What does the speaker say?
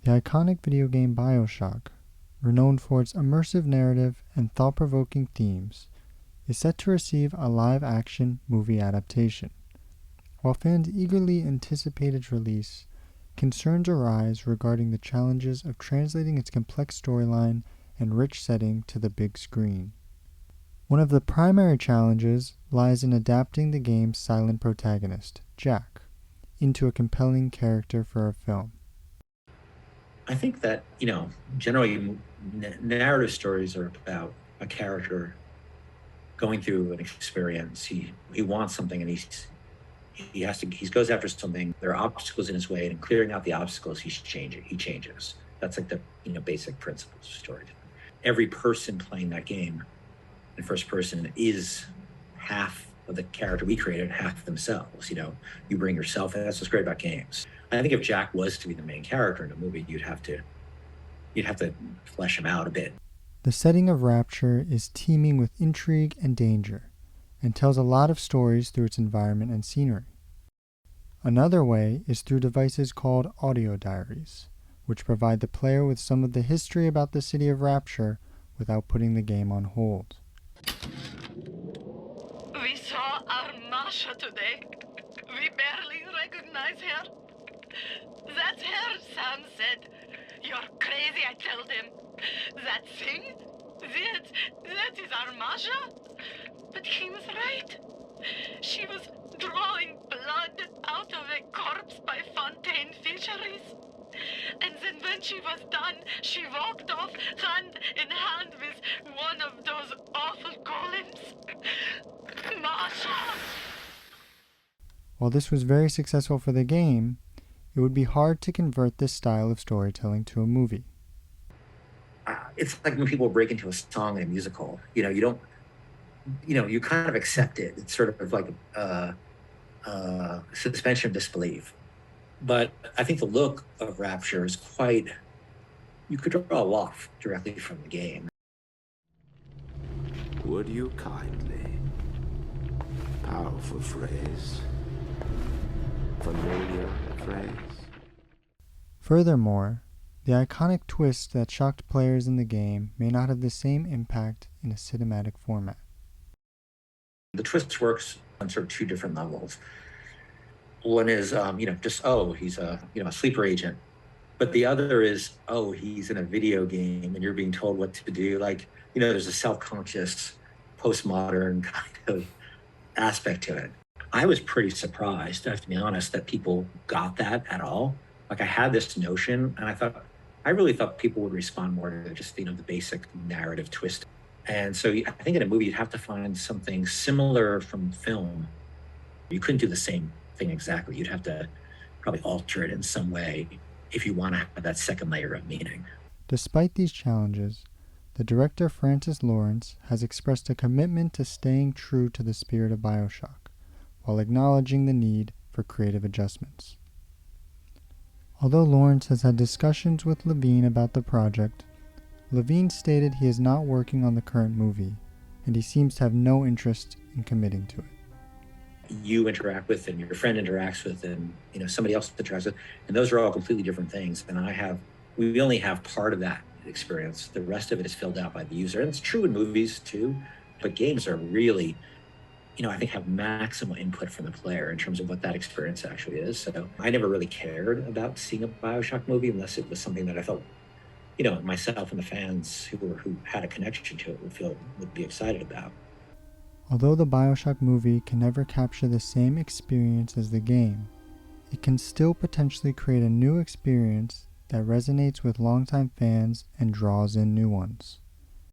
The iconic video game BioShock, renowned for its immersive narrative and thought-provoking themes, is set to receive a live-action movie adaptation. While fans eagerly anticipate its release, concerns arise regarding the challenges of translating its complex storyline and rich setting to the big screen. One of the primary challenges lies in adapting the game's silent protagonist, Jack, into a compelling character for a film. I think that, generally narrative stories are about a character going through an experience. He wants something and he goes after something. There are obstacles in his way, and clearing out the obstacles, he changes. That's like the basic principles of storytelling. Every person playing that game in first person is half of the character we created, half themselves. You bring yourself, and that's what's great about games. I think if Jack was to be the main character in a movie, you'd have to flesh him out a bit. The setting of Rapture is teeming with intrigue and danger, and tells a lot of stories through its environment and scenery. Another way is through devices called audio diaries, which provide the player with some of the history about the city of Rapture without putting the game on hold. We saw our Masha today. We barely recognize her. That's her, Sam said. You're crazy, I told him. That thing? That is our Masha? But he was right. She was drawing blood out of a corpse by Fontaine Fisheries. And then when she was done, she walked off hand in hand with one of those awful golems. Masha! While this was very successful for the game, it would be hard to convert this style of storytelling to a movie. It's like when people break into a song in a musical. You kind of accept it. It's sort of like suspension of disbelief. But I think the look of Rapture is you could draw a lot directly from the game. Would you kindly? Powerful phrase. Familiar phrase. Furthermore, the iconic twist that shocked players in the game may not have the same impact in a cinematic format. The twist works on sort of two different levels. One is, he's a sleeper agent. But the other is, he's in a video game and you're being told what to do. There's a self-conscious, postmodern kind of aspect to it. I was pretty surprised, I have to be honest, that people got that at all. I had this notion, and I really thought people would respond more to just, the basic narrative twist. And so I think in a movie, you'd have to find something similar from film. You couldn't do the same thing exactly. You'd have to probably alter it in some way if you want to have that second layer of meaning. Despite these challenges, the director Francis Lawrence has expressed a commitment to staying true to the spirit of BioShock, while acknowledging the need for creative adjustments. Although Lawrence has had discussions with Levine about the project, Levine stated he is not working on the current movie, and he seems to have no interest in committing to it. You interact with, and your friend interacts with, and somebody else interacts with, and those are all completely different things. And we only have part of that experience. The rest of it is filled out by the user, and it's true in movies too. But games are really, I think, have maximal input from the player in terms of what that experience actually is. So I never really cared about seeing a BioShock movie unless it was something that I felt, myself and the fans who had a connection to it would be excited about. Although the BioShock movie can never capture the same experience as the game, it can still potentially create a new experience that resonates with longtime fans and draws in new ones.